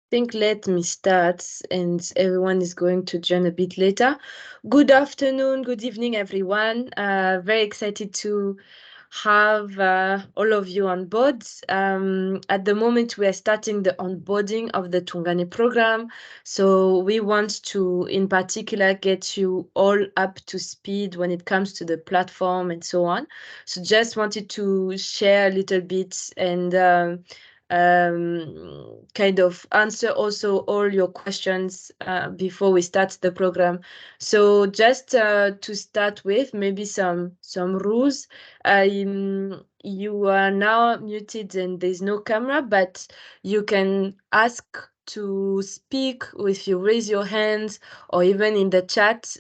think let me start, and everyone is going to join a bit later. Good afternoon, good evening, everyone. Very excited to have all of you on board. At the moment, we are starting the onboarding of the Tuungane program. So we want to, in particular, get you all up to speed when it comes to the platform and so on. So just wanted to share a little bit and kind of answer also all your questions before we start the program. So just to start with, maybe some rules. You are now muted and there's no camera, but you can ask to speak if you raise your hands or even in the chat.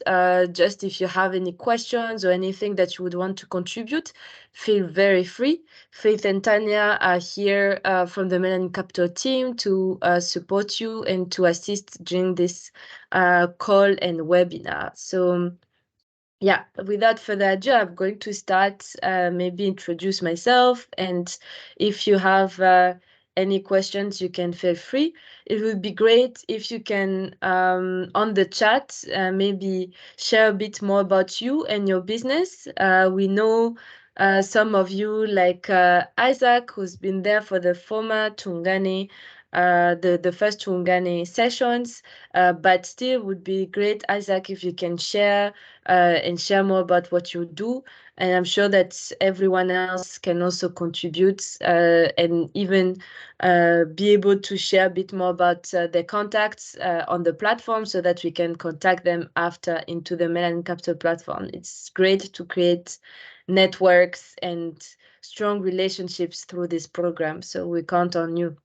Just if you have any questions or anything that you would want to contribute, feel very free. Faith and Tanya are here from the Melanin Capital team to support you and to assist during this call and webinar. So yeah, without further ado, I'm going to start, maybe introduce myself, and if you have any questions, you can feel free. It would be great if you can, on the chat, maybe share a bit more about you and your business. We know some of you, like Isaac, who's been there for the former Tuungane, the first Tuungane sessions, but still would be great, Isaac, if you can share and share more about what you do. And I'm sure that everyone else can also contribute and even be able to share a bit more about their contacts on the platform so that we can contact them after into the Melanin Capital platform. It's great to create networks and strong relationships through this program. So we count on you.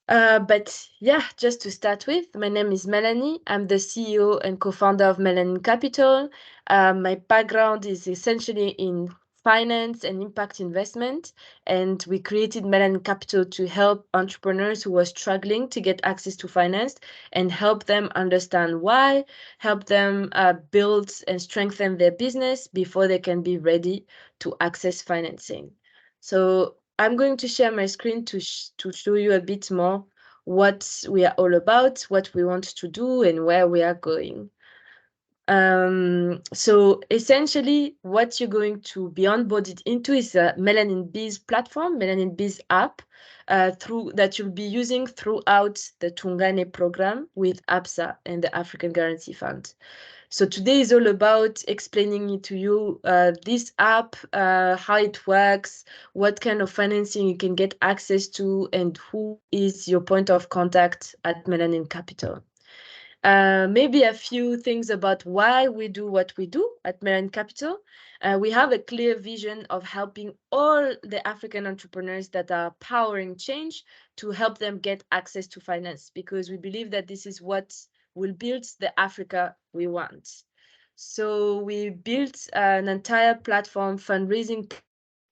But yeah, just to start with, my name is Melanie. I'm the CEO and co-founder of Melanin Capital. My background is essentially in finance and impact investment, and we created Melanin Capital to help entrepreneurs who were struggling to get access to finance and help them understand why, help them build and strengthen their business before they can be ready to access financing. So I'm going to share my screen to show you a bit more what we are all about, what we want to do, and where we are going. So essentially, what you're going to be onboarded into is a Melanin Biz platform, Melanin Biz app, through that you'll be using throughout the Tuungane program with ABSA and the African Guarantee Fund. So today is all about explaining to you this app, how it works, what kind of financing you can get access to, and who is your point of contact at Melanin Capital. Maybe a few things about why we do what we do at Melanin Capital. We have a clear vision of helping all the African entrepreneurs that are powering change to help them get access to finance, because we believe that this is what will build the Africa we want. So we built an entire platform fundraising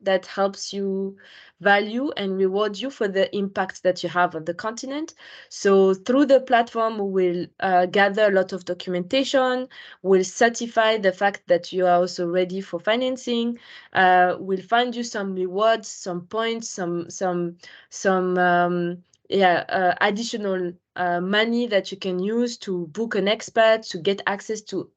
that helps you value and reward you for the impact that you have on the continent. So through the platform, we will gather a lot of documentation, we'll certify the fact that you are also ready for financing, we'll find you some rewards, some points, some additional money that you can use to book an expert, to get access to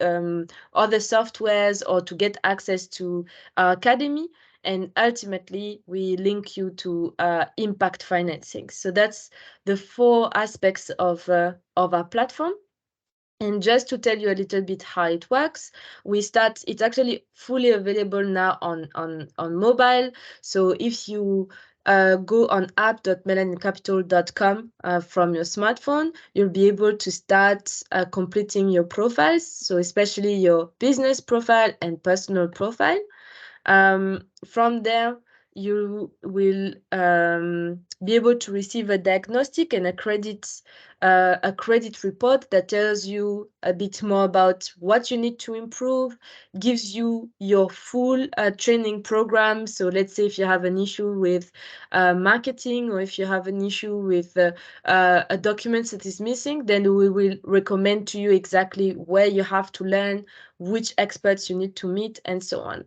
other softwares, or to get access to our academy. And ultimately, we link you to impact financing. So that's the 4 aspects of our platform. And just to tell you a little bit how it works, it's actually fully available now on mobile. So if you go on app.melanincapital.com from your smartphone, you'll be able to start completing your profiles. So especially your business profile and personal profile. From there, you will be able to receive a diagnostic and a credit report that tells you a bit more about what you need to improve, gives you your full training program. So let's say if you have an issue with marketing, or if you have an issue with a document that is missing, then we will recommend to you exactly where you have to learn, which experts you need to meet, and so on.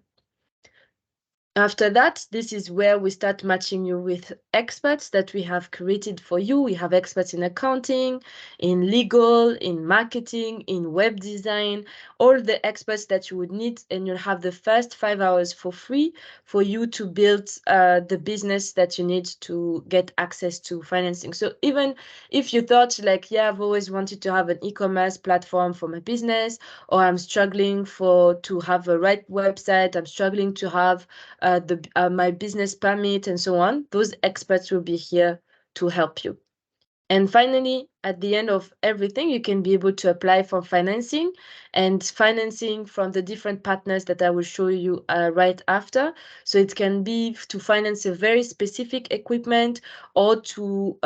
After that, this is where we start matching you with experts that we have created for you. We have experts in accounting, in legal, in marketing, in web design, all the experts that you would need, and you'll have the first 5 hours for free for you to build the business that you need to get access to financing. So even if you thought like, yeah, I've always wanted to have an e-commerce platform for my business, or I'm struggling to have a right website, I'm struggling to have my business permit and so on, those experts will be here to help you. And finally, at the end of everything, you can be able to apply for financing and financing from the different partners that I will show you right after. So it can be to finance a very specific equipment or to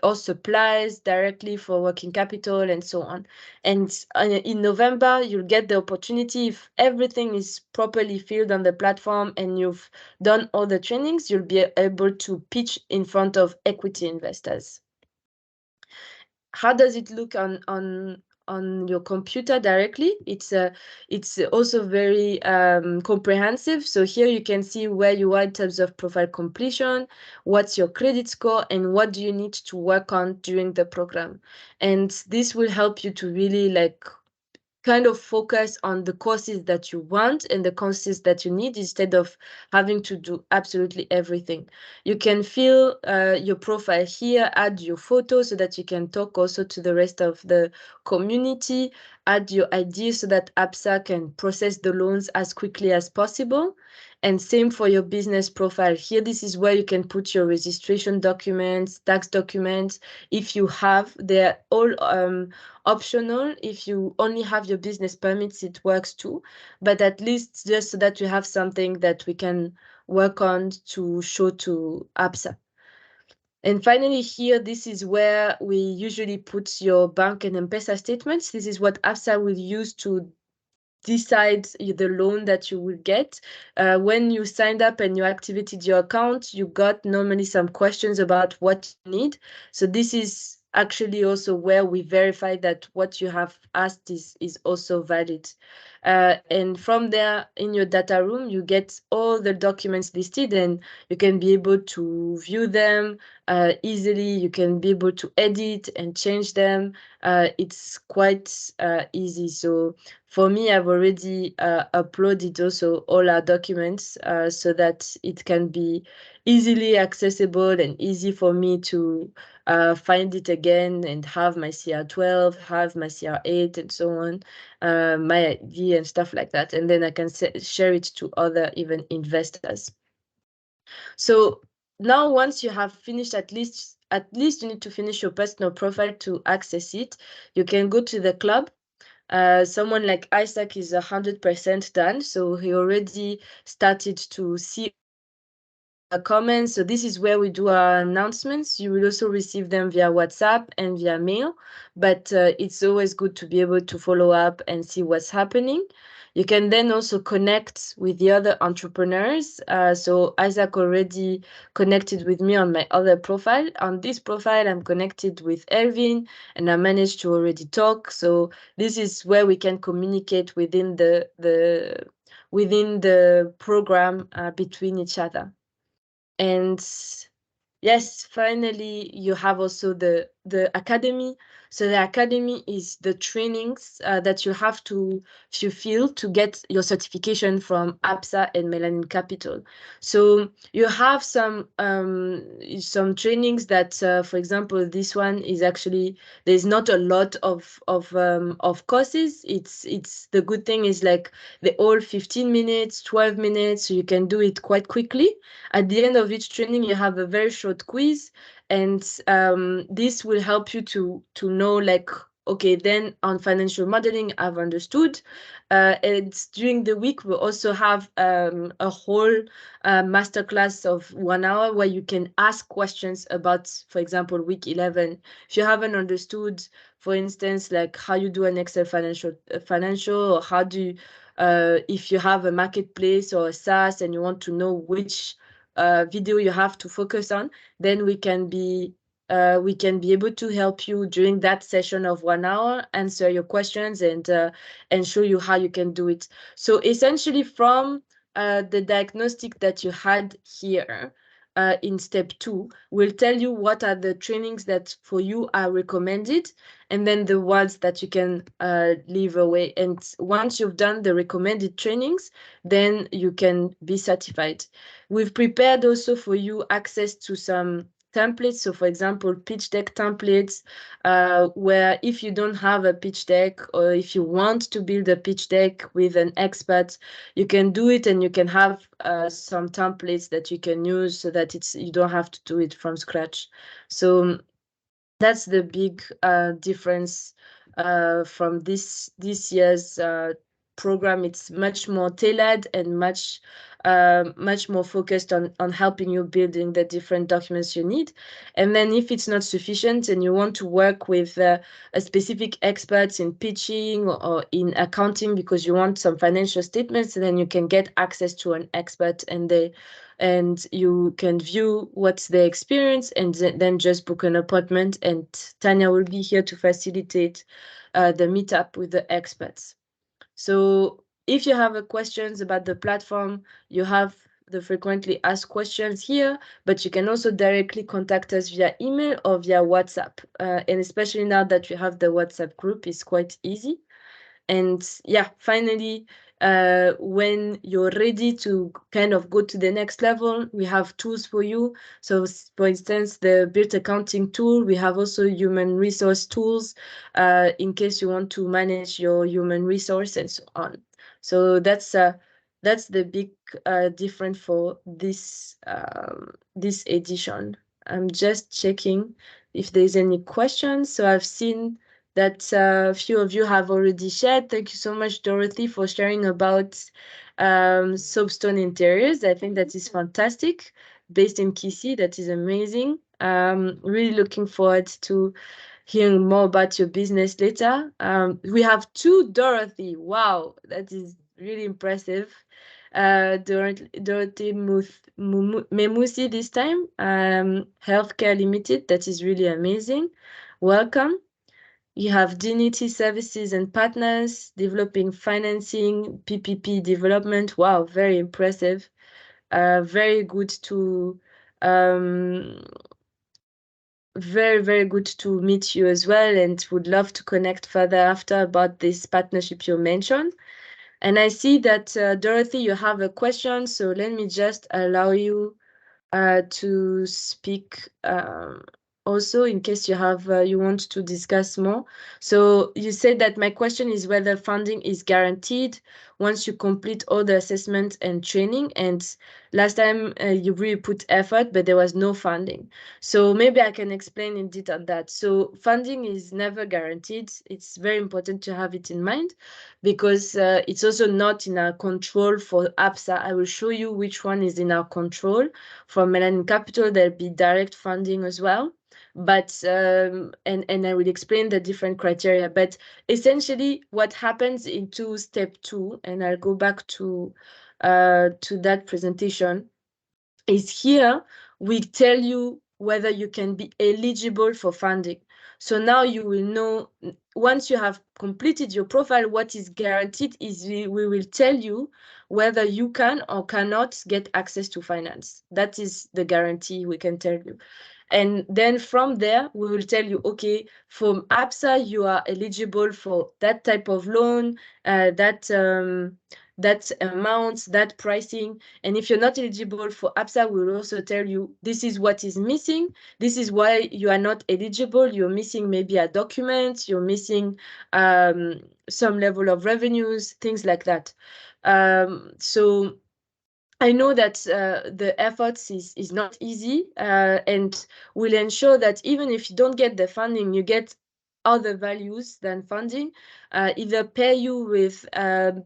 or supplies directly for working capital and so on. And in November, you'll get the opportunity, if everything is properly filled on the platform and you've done all the trainings, you'll be able to pitch in front of equity investors. How does it look on your computer directly? It's also very comprehensive. So here you can see where you are in terms of profile completion, what's your credit score, and what do you need to work on during the program. And this will help you to really like kind of focus on the courses that you want and the courses that you need instead of having to do absolutely everything. You can fill your profile here, add your photo so that you can talk also to the rest of the community, add your ID so that APSA can process the loans as quickly as possible. And same for your business profile. Here, this is where you can put your registration documents, tax documents. If you have, they're all optional. If you only have your business permits, it works too. But at least just so that you have something that we can work on to show to APSA. And finally, here, this is where we usually put your bank and M-Pesa statements. This is what APSA will use to decide the loan that you will get. When you signed up and you activated your account, you got normally some questions about what you need. So this is actually also where we verify that what you have asked is also valid. And from there, in your data room, you get all the documents listed and you can be able to view them easily. You can be able to edit and change them. It's quite easy. So for me, I've already uploaded also all our documents so that it can be easily accessible and easy for me to find it again and have my CR12, have my CR8 and so on, my ID and stuff like that. And then I can share it to other even investors. So now once you have finished, at least you need to finish your personal profile to access it. You can go to the club. Someone like Isaac is 100% done, so he already started to see comments. So this is where we do our announcements. You will also receive them via WhatsApp and via mail, but it's always good to be able to follow up and see what's happening. You can then also connect with the other entrepreneurs. So Isaac already connected with me on my other profile. On this profile, I'm connected with Ervin, and I managed to already talk. So this is where we can communicate within the program between each other. And yes, finally, you have also the academy. So the academy is the trainings that you have to fulfill to get your certification from APSA and Melanin Capital. So you have some trainings that, for example, this one is actually, there's not a lot of courses. It's the good thing is like they're all 15 minutes, 12 minutes, so you can do it quite quickly. At the end of each training, you have a very short quiz, and this will help you to know like, okay, then on financial modeling, I've understood. And during the week, we also have a whole masterclass of 1 hour where you can ask questions about, for example, week 11. If you haven't understood, for instance, like how you do an Excel financial, or how do you, if you have a marketplace or a SaaS and you want to know which video you have to focus on, then we can be able to help you during that session of 1 hour, answer your questions and show you how you can do it. So essentially from the diagnostic that you had here in step 2 will tell you what are the trainings that for you are recommended, and then the ones that you can leave away. And once you've done the recommended trainings, then you can be certified. We've prepared also for you access to some templates. So for example, pitch deck templates, where if you don't have a pitch deck, or if you want to build a pitch deck with an expert, you can do it, and you can have some templates that you can use so that you don't have to do it from scratch. So that's the big difference from this year's program. It's much more tailored and much more focused on helping you building the different documents you need. And then if it's not sufficient and you want to work with a specific expert in pitching or in accounting because you want some financial statements, then you can get access to an expert, and you can view what's the experience, and then just book an appointment, and Tanya will be here to facilitate the meetup with the experts. So if you have questions about the platform, you have the frequently asked questions here, but you can also directly contact us via email or via WhatsApp. And especially now that we have the WhatsApp group, it's quite easy. And yeah, finally, when you're ready to kind of go to the next level, we have tools for you. So for instance, the built accounting tool, we have also human resource tools in case you want to manage your human resource and so on. So that's the big difference for this this edition. I'm just checking if there's any questions. So I've seen that a few of you have already shared. Thank you so much, Dorothy, for sharing about soapstone interiors. I think that is fantastic. Based in Kisi, that is amazing. Really looking forward to hearing more about your business later. We have 2 Dorothy. Wow, that is really impressive. Dorothy Memusi this time, Healthcare Limited. That is really amazing. Welcome. You have Dignity Services and Partners, developing financing, PPP development. Wow, very impressive. Very good to, very, very good to meet you as well, and would love to connect further after about this partnership you mentioned. And I see that, Dorothy, you have a question, so let me just allow you to speak also in case you have you want to discuss more. So you said that my question is whether funding is guaranteed once you complete all the assessment and training, and last time you really put effort but there was no funding. So maybe I can explain in detail that. So funding is never guaranteed. It's very important to have it in mind, because it's also not in our control for APSA. I will show you which one is in our control. From Melanin Capital, there'll be direct funding as well. But and I will explain the different criteria. But essentially, what happens into step 2, and I'll go back to that presentation, is here we tell you whether you can be eligible for funding. So now you will know, once you have completed your profile, what is guaranteed is we will tell you whether you can or cannot get access to finance. That is the guarantee we can tell you. And then from there, we will tell you, okay, from APSA, you are eligible for that type of loan, that amount, that pricing. And if you're not eligible for APSA, we will also tell you this is what is missing. This is why you are not eligible. You're missing maybe a document, you're missing some level of revenues, things like that. So I know that the efforts is not easy, and will ensure that even if you don't get the funding, you get other values than funding. Either pair you with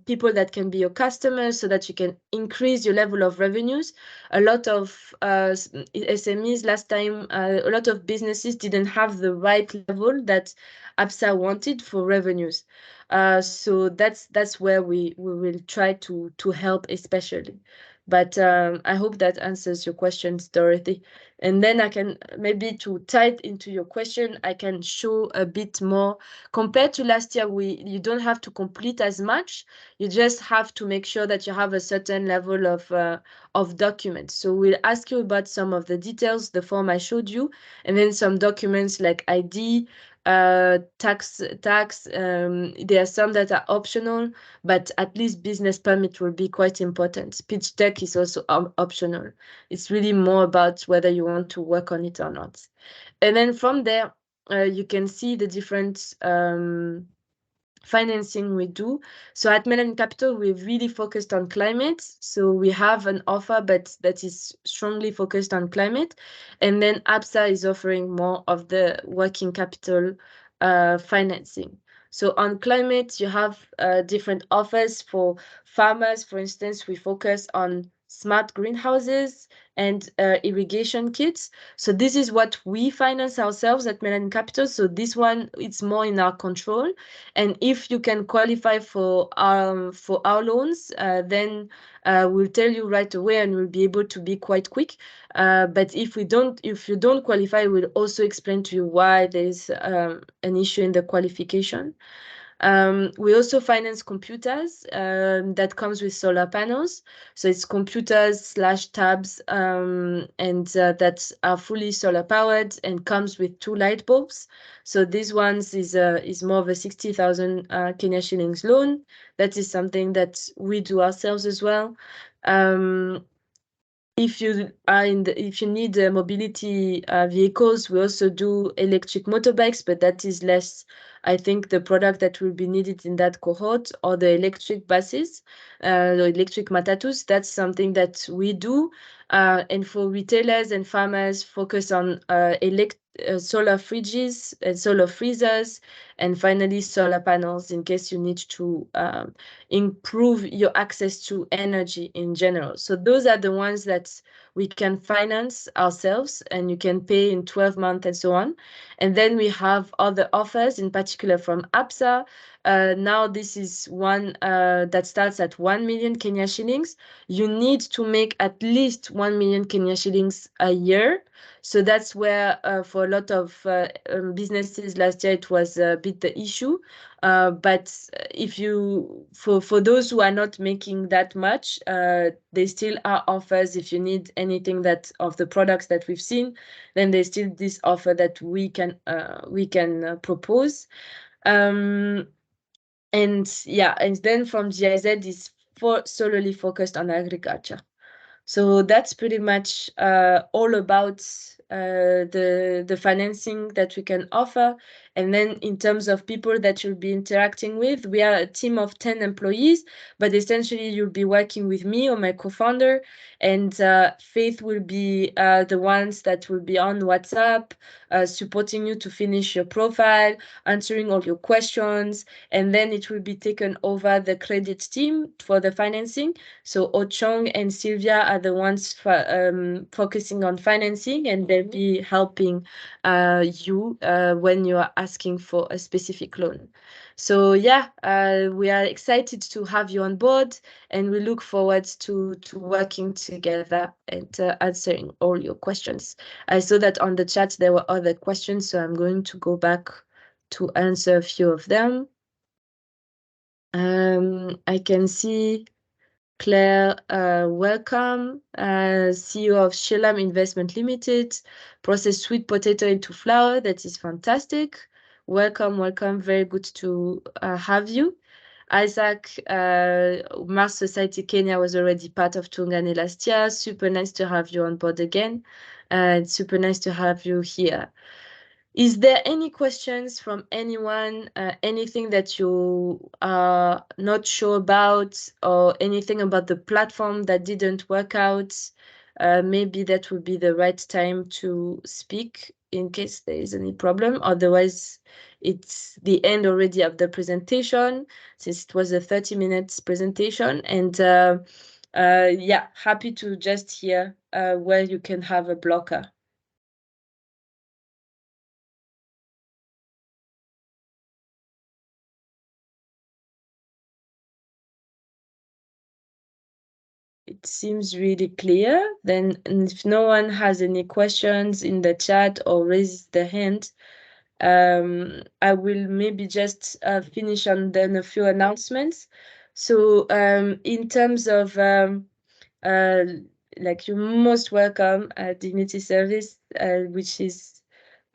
people that can be your customers so that you can increase your level of revenues. A lot of SMEs last time, a lot of businesses didn't have the right level that APSA wanted for revenues. So that's where we will try to help especially. But I hope that answers your questions, Dorothy. And then I can maybe, to tie it into your question, I can show a bit more. Compared to last year, you don't have to complete as much. You just have to make sure that you have a certain level of documents. So we'll ask you about some of the details, the form I showed you, and then some documents like ID, tax. There are some that are optional, but at least business permit will be quite important. Pitch deck is also optional. It's really more about whether you want to work on it or not. And then from there, you can see the different financing we do. So at Melanin Capital, we're really focused on climate. So we have an offer, but that is strongly focused on climate. And then APSA is offering more of the working capital financing. So on climate, you have different offers for farmers. For instance, we focus on smart greenhouses and irrigation kits. So this is what we finance ourselves at Melanin Capital. So this one, it's more in our control. And if you can qualify for our loans, then we'll tell you right away, and we'll be able to be quite quick. But if you don't qualify, we'll also explain to you why there's an issue in the qualification. We also finance computers that comes with solar panels. So it's computers / tabs and that are fully solar powered and comes with 2 light bulbs. So these ones is more of a 60,000 Kenya shillings loan. That is something that we do ourselves as well. If you need mobility vehicles, we also do electric motorbikes, but that is less, I think, the product that will be needed in that cohort, or the electric buses, the electric matatus. That's something that we do. And for retailers and farmers, focus on solar fridges and solar freezers, and finally solar panels in case you need to improve your access to energy in general. So those are the ones that we can finance ourselves, and you can pay in 12 months and so on. And then we have other offers, in particular from APSA. Now this is one that starts at 1 million Kenya shillings. You need to make at least 1 million Kenya shillings a year. So that's where for a lot of businesses last year, it was a bit the issue. But if for those who are not making that much, there still are offers. If you need anything that of the products that we've seen, then there's still this offer that we can propose. And yeah, and then from GIZ is solely focused on agriculture. So that's pretty much all about the financing that we can offer. And then in terms of people that you'll be interacting with, we are a team of 10 employees, but essentially you'll be working with me or my co-founder, and Faith will be the ones that will be on WhatsApp, supporting you to finish your profile, answering all your questions, and then it will be taken over the credit team for the financing. So Ochong and Sylvia are the ones focusing on financing, and they'll be helping you when you are asking for a specific loan. So yeah, we are excited to have you on board, and we look forward to working together and answering all your questions. I saw that on the chat there were other questions, so I'm going to go back to answer a few of them. I can see Claire, welcome, CEO of Shelam Investment Limited, process sweet potato into flour. That is fantastic. Welcome, welcome. Very good to have you. Isaac, Mars Society Kenya was already part of Tuungane last year. Super nice to have you on board again. It's super nice to have you here. Is there any questions from anyone, anything that you are not sure about, or anything about the platform that didn't work out? Maybe that would be the right time to speak in case there is any problem. Otherwise, it's the end already of the presentation, since it was a 30 minutes presentation. And yeah, happy to just hear where you can have a blocker. it seems really clear. Then if no one has any questions in the chat or raises their hand, I will maybe just finish on then a few announcements. So in terms of like, you're most welcome at Dignity Service, which is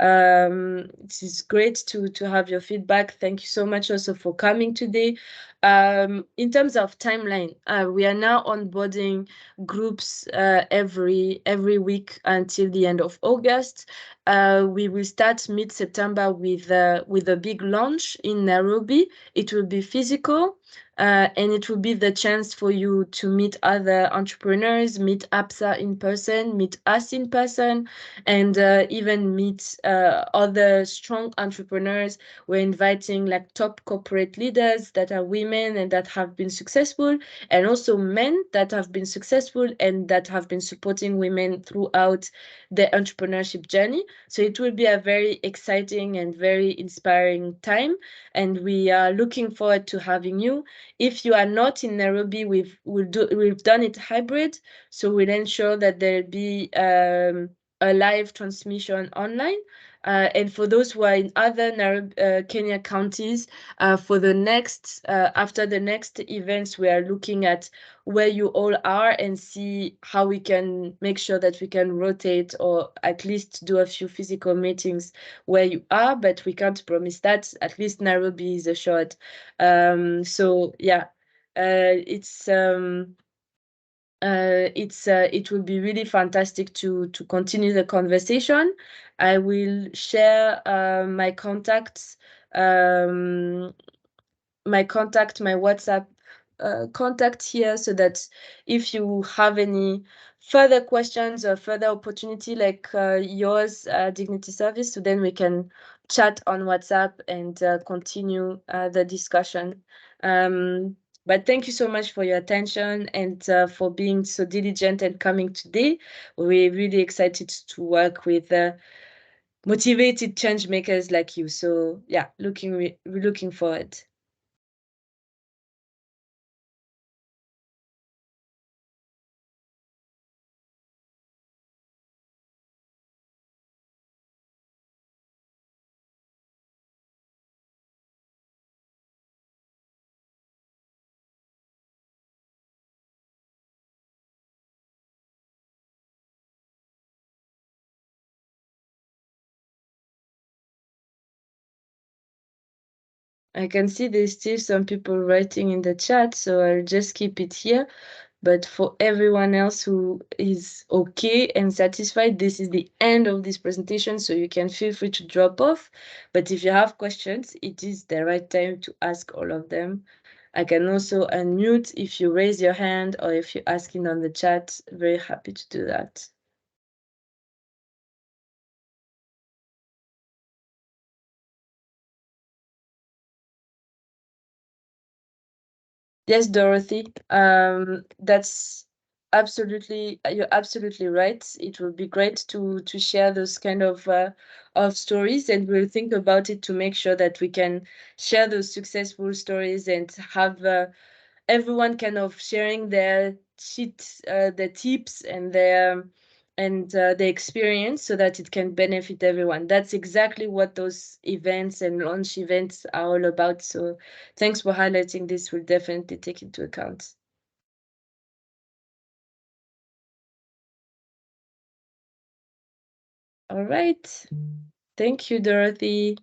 it is great to have your feedback. Thank you so much also for coming today. In terms of timeline, we are now onboarding groups every week until the end of August. We will start mid-September with a big launch in Nairobi. It will be physical. And it will be the chance for you to meet other entrepreneurs, meet APSA in person, meet us in person, and even meet other strong entrepreneurs. We're inviting like top corporate leaders that are women and that have been successful, and also men that have been successful and that have been supporting women throughout the entrepreneurship journey. So it will be a very exciting and very inspiring time, and we are looking forward to having you. If you are not in Nairobi, we've done it hybrid, so we'll ensure that there'll be a live transmission online. And for those who are in other Kenya counties, for the next after the next events, we are looking at where you all are and see how we can make sure that we can rotate or at least do a few physical meetings where you are, but we can't promise that. At least Nairobi is a short. So yeah, it will be really fantastic to continue the conversation. I will share my contacts, my WhatsApp contact here, so that if you have any further questions or further opportunity like yours, Dignity Service, so then we can chat on WhatsApp and continue the discussion. But thank you so much for your attention and for being so diligent and coming today. We're really excited to work with motivated change makers like you. So yeah, we're looking forward. I can see there's still some people writing in the chat, so I'll just keep it here. But for everyone else who is okay and satisfied, this is the end of this presentation, so you can feel free to drop off. But if you have questions, it is the right time to ask all of them. I can also unmute if you raise your hand or if you're asking on the chat. Very happy to do that. Yes, Dorothy. That's you're absolutely right. It would be great to share those kind of stories, and we'll think about it to make sure that we can share those successful stories and have everyone kind of sharing their the tips and the experience, so that it can benefit everyone. That's exactly what those events and launch events are all about. So thanks for highlighting this. We'll definitely take into account. All right. Thank you, Dorothy.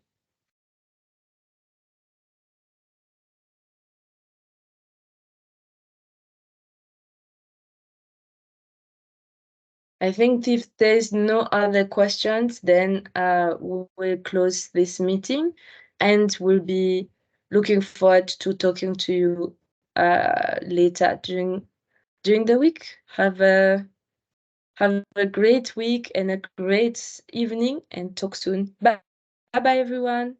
I think if there's no other questions, then we'll close this meeting, and we'll be looking forward to talking to you later during the week. Have a great week and a great evening, and talk soon. Bye. Bye bye, everyone.